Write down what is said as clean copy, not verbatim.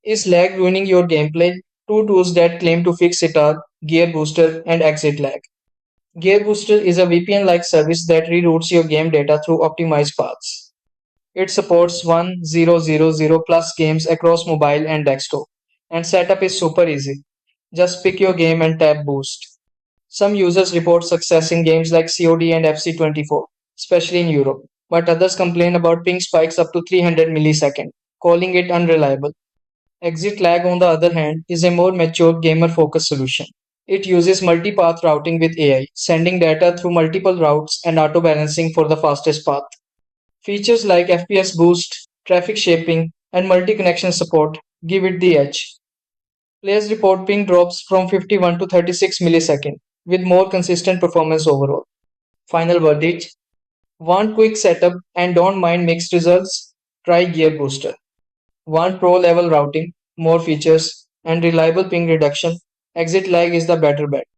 Is lag ruining your gameplay? Two tools that claim to fix it are Gear Booster and Exitlag. Gear Booster is a VPN-like service that reroutes your game data through optimized paths. It supports 1000 plus games across mobile and desktop, and setup is super easy. Just pick your game and tap Boost. Some users report success in games like COD and FC24, especially in Europe, but others complain about ping spikes up to 300 milliseconds, calling it unreliable. Exit lag, on the other hand, is a more mature gamer-focused solution. It uses multi-path routing with AI, sending data through multiple routes and auto-balancing for the fastest path. Features like FPS boost, traffic shaping, and multi-connection support give it the edge. Players report ping drops from 51 to 36 milliseconds, with more consistent performance overall. Final verdict: want quick setup and don't mind mixed results? Try Gear Booster. Want pro level routing, more features, and reliable ping reduction? Exit lag is the better bet.